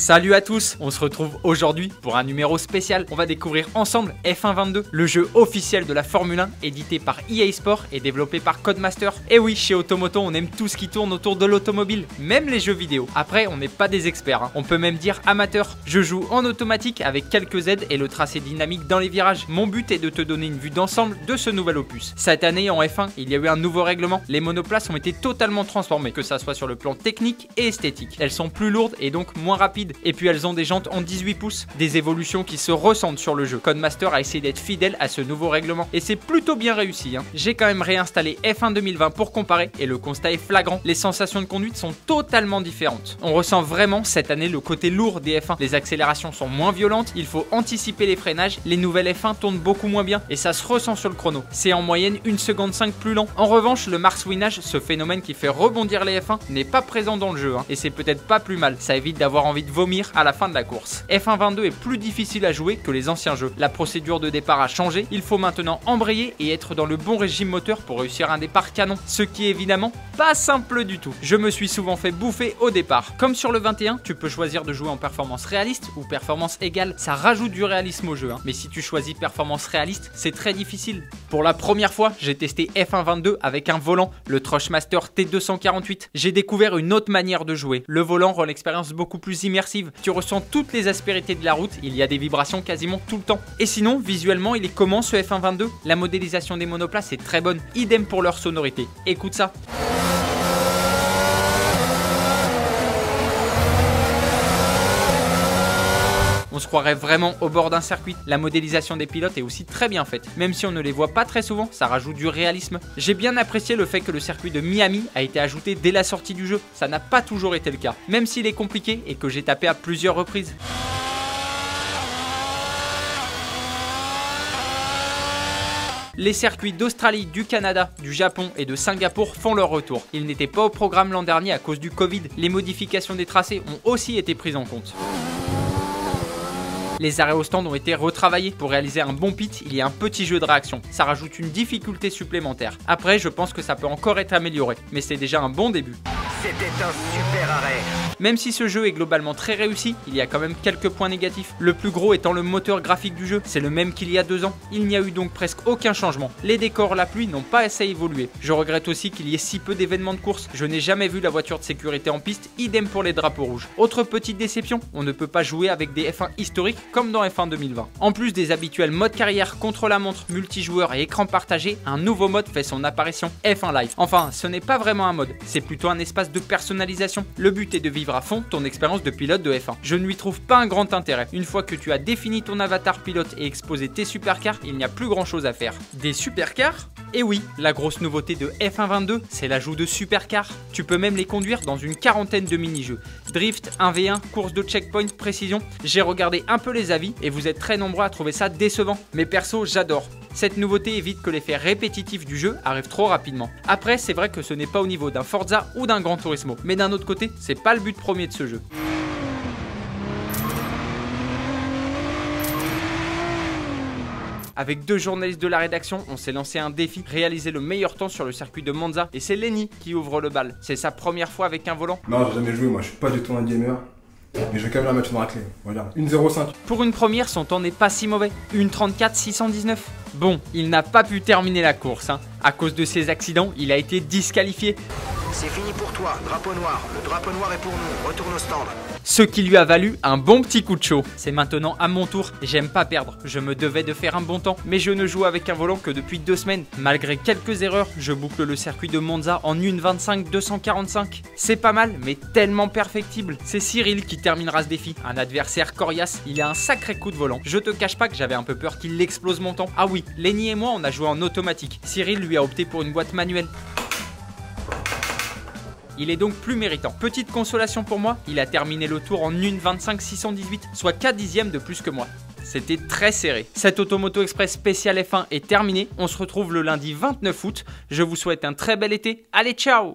Salut à tous, on se retrouve aujourd'hui pour un numéro spécial. On va découvrir ensemble F1 22, le jeu officiel de la Formule 1, édité par EA Sports et développé par Codemasters. Et oui, chez Automoto, on aime tout ce qui tourne autour de l'automobile, même les jeux vidéo. Après, on n'est pas des experts, on peut même dire amateurs. Je joue en automatique avec quelques aides et le tracé dynamique dans les virages. Mon but est de te donner une vue d'ensemble de ce nouvel opus. Cette année en F1, il y a eu un nouveau règlement. Les monoplaces ont été totalement transformées, que ça soit sur le plan technique et esthétique. Elles sont plus lourdes et donc moins rapides. Et puis elles ont des jantes en 18 pouces. Des évolutions qui se ressentent sur le jeu. Codemasters a essayé d'être fidèle à ce nouveau règlement. Et c'est plutôt bien réussi. J'ai quand même réinstallé F1 2020 pour comparer et le constat est flagrant. Les sensations de conduite sont totalement différentes. On ressent vraiment cette année le côté lourd des F1. Les accélérations sont moins violentes, il faut anticiper les freinages. Les nouvelles F1 tournent beaucoup moins bien et ça se ressent sur le chrono. C'est en moyenne 1 seconde 5 plus lent. En revanche, le marsouinage, ce phénomène qui fait rebondir les F1, n'est pas présent dans le jeu. Et c'est peut-être pas plus mal. Ça évite d'avoir envie de vomir à la fin de la course. F1 22 est plus difficile à jouer que les anciens jeux. La procédure de départ a changé, il faut maintenant embrayer et être dans le bon régime moteur pour réussir un départ canon, ce qui est évidemment pas simple du tout. Je me suis souvent fait bouffer au départ. Comme sur le 21, tu peux choisir de jouer en performance réaliste ou performance égale, ça rajoute du réalisme au jeu, mais si tu choisis performance réaliste, c'est très difficile. Pour la première fois, j'ai testé F1 22 avec un volant, le Trushmaster T248. J'ai découvert une autre manière de jouer. Le volant rend l'expérience beaucoup plus immersive. Tu ressens toutes les aspérités de la route, il y a des vibrations quasiment tout le temps. Et sinon, visuellement, il est comment ce F1 22? La modélisation des monoplaces est très bonne, idem pour leur sonorité. Écoute ça. On se croirait vraiment au bord d'un circuit. La modélisation des pilotes est aussi très bien faite. Même si on ne les voit pas très souvent, ça rajoute du réalisme. J'ai bien apprécié le fait que le circuit de Miami a été ajouté dès la sortie du jeu. Ça n'a pas toujours été le cas, même s'il est compliqué et que j'ai tapé à plusieurs reprises. Les circuits d'Australie, du Canada, du Japon et de Singapour font leur retour. Ils n'étaient pas au programme l'an dernier à cause du Covid. Les modifications des tracés ont aussi été prises en compte. Les arrêts au stand ont été retravaillés. Pour réaliser un bon pit, il y a un petit jeu de réaction. Ça rajoute une difficulté supplémentaire. Après, je pense que ça peut encore être amélioré, mais c'est déjà un bon début. C'était un super arrêt. Même si ce jeu est globalement très réussi, il y a quand même quelques points négatifs. Le plus gros étant le moteur graphique du jeu, c'est le même qu'il y a 2 ans. Il n'y a eu donc presque aucun changement. Les décors, la pluie n'ont pas assez évolué. Je regrette aussi qu'il y ait si peu d'événements de course. Je n'ai jamais vu la voiture de sécurité en piste, idem pour les drapeaux rouges. Autre petite déception, on ne peut pas jouer avec des F1 historiques comme dans F1 2020. En plus des habituels modes carrière, contre-la-montre, multijoueur et écran partagé, un nouveau mode fait son apparition, F1 Live. Enfin, ce n'est pas vraiment un mode, c'est plutôt un espace de personnalisation. Le but est de vivre à fond ton expérience de pilote de F1. Je ne lui trouve pas un grand intérêt. Une fois que tu as défini ton avatar pilote et exposé tes supercars, il n'y a plus grand chose à faire. Des supercars ? Et oui, la grosse nouveauté de F1 22, c'est l'ajout de supercars. Tu peux même les conduire dans une quarantaine de mini-jeux. Drift, 1v1, course de checkpoint, précision. J'ai regardé un peu les avis et vous êtes très nombreux à trouver ça décevant. Mais perso, j'adore. Cette nouveauté évite que l'effet répétitif du jeu arrive trop rapidement. Après, c'est vrai que ce n'est pas au niveau d'un Forza ou d'un Gran Turismo. Mais d'un autre côté, c'est pas le but premier de ce jeu. Avec 2 journalistes de la rédaction, on s'est lancé un défi, réaliser le meilleur temps sur le circuit de Monza. Et c'est Lenny qui ouvre le bal. C'est sa première fois avec un volant. Non, j'ai jamais joué, moi je suis pas du tout un gamer. Mais je vais quand même la mettre dans la clé. Regarde, 1.05. Pour une première, son temps n'est pas si mauvais. 1.34 619. Bon, il n'a pas pu terminer la course. À cause de ses accidents, il a été disqualifié. C'est fini pour toi, drapeau noir. Le drapeau noir est pour nous. Retourne au stand. Ce qui lui a valu un bon petit coup de chaud. C'est maintenant à mon tour. J'aime pas perdre. Je me devais de faire un bon temps. Mais je ne joue avec un volant que depuis 2 semaines. Malgré quelques erreurs, je boucle le circuit de Monza en 1.25 245. C'est pas mal, mais tellement perfectible. C'est Cyril qui terminera ce défi. Un adversaire coriace. Il a un sacré coup de volant. Je te cache pas que j'avais un peu peur qu'il explose mon temps. Ah oui, Lenny et moi, on a joué en automatique. Cyril lui a opté pour une boîte manuelle. Il est donc plus méritant. Petite consolation pour moi, il a terminé le tour en 1.25 618, soit 4 dixièmes de plus que moi. C'était très serré. Cette Automoto Express spécial F1 est terminée. On se retrouve le lundi 29 août. Je vous souhaite un très bel été. Allez, ciao!